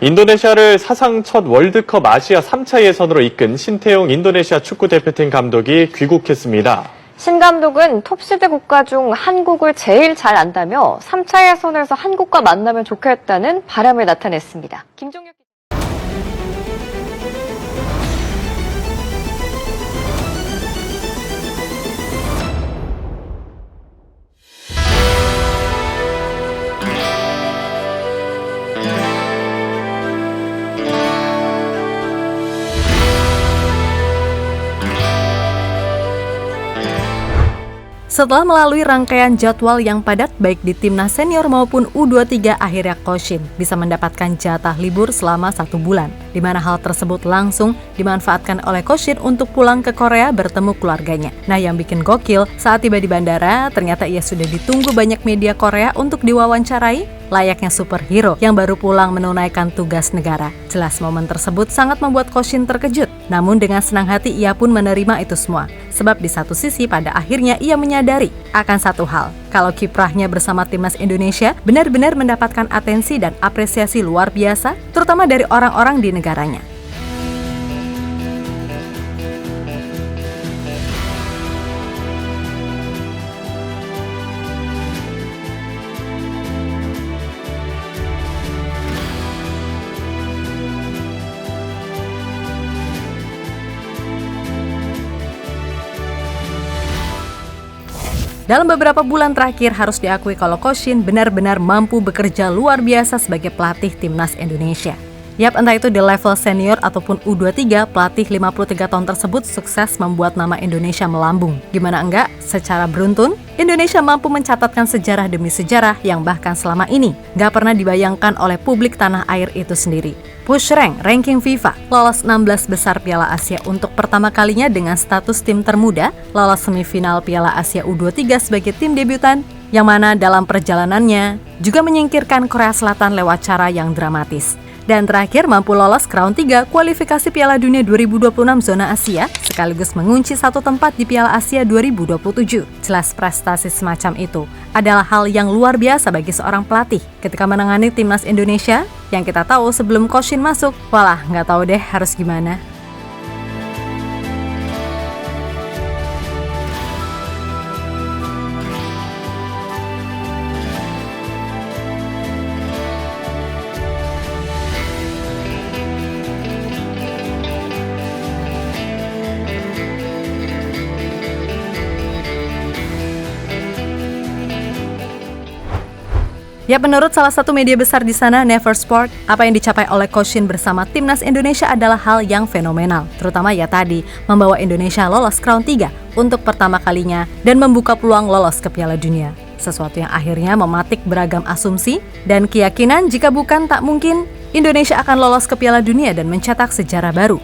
인도네시아를 사상 첫 월드컵 아시아 3차 예선으로 이끈 신태용 인도네시아 축구대표팀 감독이 귀국했습니다. 신 감독은 톱시드 국가 중 한국을 제일 잘 안다며 3차 예선에서 한국과 만나면 좋겠다는 바람을 나타냈습니다. 김종혁 Setelah melalui rangkaian jadwal yang padat baik di timnas senior maupun U23, akhirnya Coach Shin bisa mendapatkan jatah libur selama 1 bulan, di mana hal tersebut langsung dimanfaatkan oleh Coach Shin untuk pulang ke Korea bertemu keluarganya. Nah, yang bikin gokil, saat tiba di bandara, ternyata ia sudah ditunggu banyak media Korea untuk diwawancarai layaknya superhero yang baru pulang menunaikan tugas negara. Jelas momen tersebut sangat membuat Coach Shin terkejut. Namun dengan senang hati ia pun menerima itu semua. Sebab di satu sisi pada akhirnya ia menyadari akan satu hal, kalau kiprahnya bersama timnas Indonesia benar-benar mendapatkan atensi dan apresiasi luar biasa, terutama dari orang-orang di negaranya. Dalam beberapa bulan terakhir harus diakui kalau Coach Shin benar-benar mampu bekerja luar biasa sebagai pelatih timnas Indonesia. Yap, entah itu di level senior ataupun U23, pelatih 53 tahun tersebut sukses membuat nama Indonesia melambung. Gimana enggak, secara beruntun, Indonesia mampu mencatatkan sejarah demi sejarah yang bahkan selama ini nggak pernah dibayangkan oleh publik tanah air itu sendiri. Push ranking FIFA, lolos 16 besar Piala Asia untuk pertama kalinya dengan status tim termuda, lolos semifinal Piala Asia U23 sebagai tim debutan, yang mana dalam perjalanannya juga menyingkirkan Korea Selatan lewat cara yang dramatis. Dan terakhir mampu lolos ke round 3 kualifikasi Piala Dunia 2026 zona Asia, sekaligus mengunci satu tempat di Piala Asia 2027. Jelas prestasi semacam itu adalah hal yang luar biasa bagi seorang pelatih ketika menangani timnas Indonesia yang kita tahu sebelum Coach Shin masuk, walah nggak tahu deh harus gimana. Ya, menurut salah satu media besar di sana, Never Sport, apa yang dicapai oleh Coach Shin bersama timnas Indonesia adalah hal yang fenomenal. Terutama ya tadi, membawa Indonesia lolos ke round 3 untuk pertama kalinya dan membuka peluang lolos ke Piala Dunia. Sesuatu yang akhirnya mematik beragam asumsi dan keyakinan jika bukan tak mungkin Indonesia akan lolos ke Piala Dunia dan mencetak sejarah baru.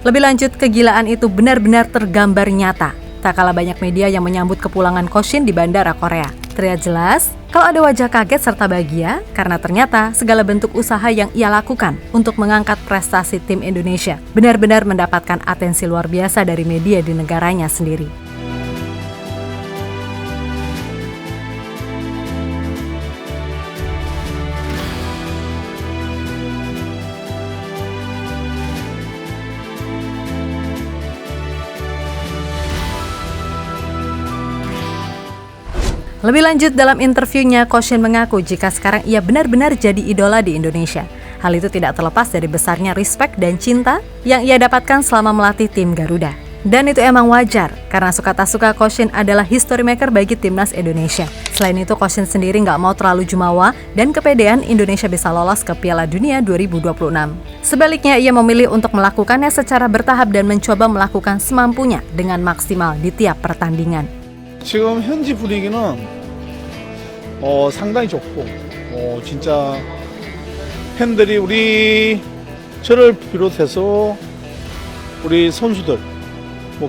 Lebih lanjut, kegilaan itu benar-benar tergambar nyata. Tak kalah banyak media yang menyambut kepulangan Coach Shin di bandara Korea. Terlihat jelas kalau ada wajah kaget serta bahagia karena ternyata segala bentuk usaha yang ia lakukan untuk mengangkat prestasi tim Indonesia benar-benar mendapatkan atensi luar biasa dari media di negaranya sendiri. Lebih lanjut, dalam interviunya, Coach Shin mengaku jika sekarang ia benar-benar jadi idola di Indonesia. Hal itu tidak terlepas dari besarnya respect dan cinta yang ia dapatkan selama melatih tim Garuda. Dan itu emang wajar, karena suka tak suka Coach Shin adalah history maker bagi timnas Indonesia. Selain itu, Coach Shin sendiri nggak mau terlalu jumawa dan kepedean Indonesia bisa lolos ke Piala Dunia 2026. Sebaliknya, ia memilih untuk melakukannya secara bertahap dan mencoba melakukan semampunya dengan maksimal di tiap pertandingan. 지금 현지 분위기는 상당히 좋고 진짜 팬들이 저를 비롯해서 우리 선수들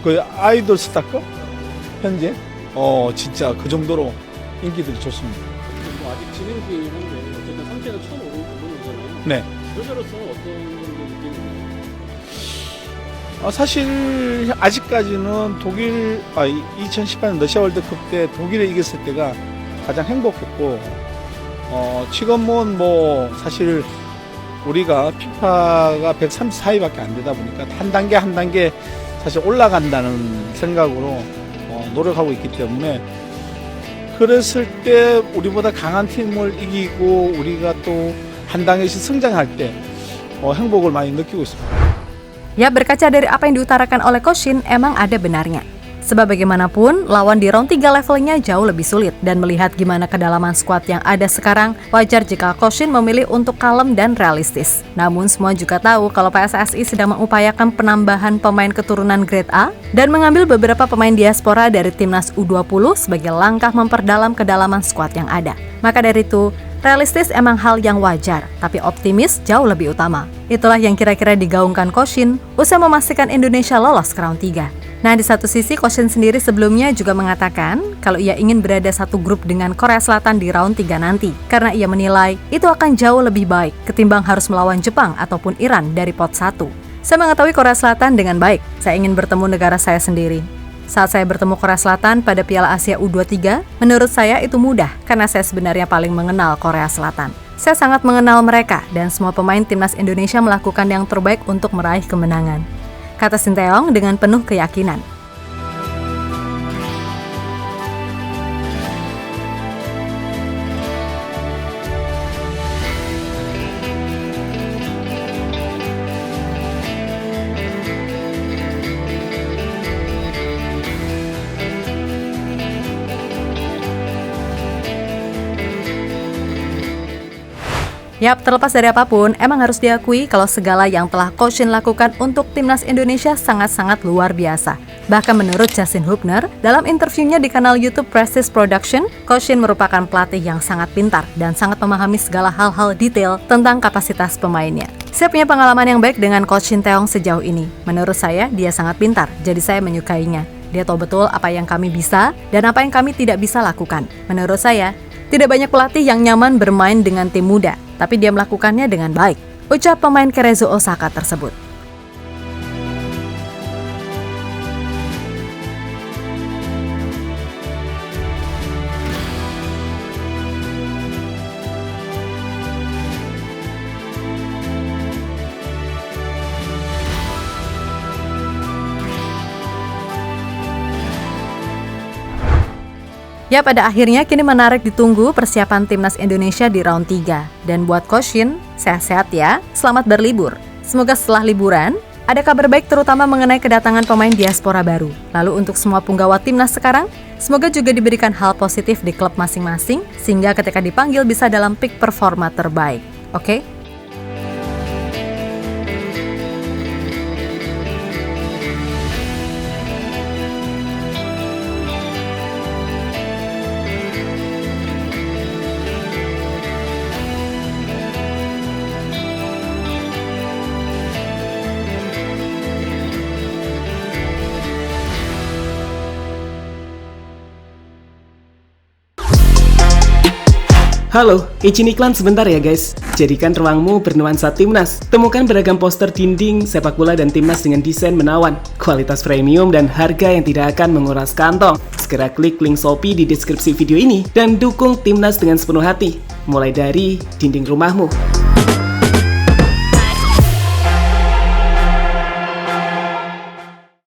그 아이돌 스타급 현재 진짜 그 정도로 인기들이 좋습니다. 뭐 아직 진행 중이긴 한데 어쨌든 3차에서 처음 오는 부분이잖아요. 네. 여자로서 어떤 느낌인가요? 사실 아직까지는 2018년 러시아 월드컵 때 독일에 이겼을 때가 가장 행복했고 지금은 뭐 사실 우리가 피파가 134위밖에 안 되다 보니까 한 단계 한 단계 사실 올라간다는 생각으로 노력하고 있기 때문에 그랬을 때 우리보다 강한 팀을 이기고 우리가 또 한 단계씩 성장할 때 행복을 많이 느끼고 있습니다. Ya, berkaca dari apa yang diutarakan oleh Coach Shin, emang ada benarnya. Sebab bagaimanapun, lawan di round 3 levelnya jauh lebih sulit, dan melihat gimana kedalaman skuad yang ada sekarang, wajar jika Coach Shin memilih untuk kalem dan realistis. Namun semua juga tahu kalau PSSI sedang mengupayakan penambahan pemain keturunan grade A dan mengambil beberapa pemain diaspora dari timnas U20 sebagai langkah memperdalam kedalaman skuad yang ada. Maka dari itu, realistis emang hal yang wajar, tapi optimis jauh lebih utama. Itulah yang kira-kira digaungkan Coach Shin usai memastikan Indonesia lolos ke round 3. Nah, di satu sisi Coach Shin sendiri sebelumnya juga mengatakan kalau ia ingin berada satu grup dengan Korea Selatan di round 3 nanti, karena ia menilai itu akan jauh lebih baik ketimbang harus melawan Jepang ataupun Iran dari pot 1. Saya mengetahui Korea Selatan dengan baik, saya ingin bertemu negara saya sendiri. Saat saya bertemu Korea Selatan pada Piala Asia U23, menurut saya itu mudah karena saya sebenarnya paling mengenal Korea Selatan. Saya sangat mengenal mereka dan semua pemain timnas Indonesia melakukan yang terbaik untuk meraih kemenangan, kata Sinteyong dengan penuh keyakinan. Yap, terlepas dari apapun, emang harus diakui kalau segala yang telah Coach Shin lakukan untuk timnas Indonesia sangat-sangat luar biasa. Bahkan menurut Justin Hubner, dalam interviewnya di kanal YouTube Prestige Production, Coach Shin merupakan pelatih yang sangat pintar dan sangat memahami segala hal-hal detail tentang kapasitas pemainnya. Saya punya pengalaman yang baik dengan Coach Sinteyong sejauh ini. Menurut saya, dia sangat pintar, jadi saya menyukainya. Dia tahu betul apa yang kami bisa dan apa yang kami tidak bisa lakukan. Menurut saya, tidak banyak pelatih yang nyaman bermain dengan tim muda, tapi dia melakukannya dengan baik, ucap pemain Cerezo Osaka tersebut. Ya, pada akhirnya kini menarik ditunggu persiapan timnas Indonesia di round 3. Dan buat Coach Shin, sehat-sehat ya, selamat berlibur. Semoga setelah liburan, ada kabar baik terutama mengenai kedatangan pemain diaspora baru. Lalu untuk semua punggawa timnas sekarang, semoga juga diberikan hal positif di klub masing-masing, sehingga ketika dipanggil bisa dalam peak performa terbaik. Oke? Halo, izin iklan sebentar ya guys. Jadikan ruangmu bernuansa timnas. Temukan beragam poster dinding, sepak bola dan timnas dengan desain menawan, kualitas premium dan harga yang tidak akan menguras kantong. Segera klik link Shopee di deskripsi video ini dan dukung timnas dengan sepenuh hati. Mulai dari dinding rumahmu.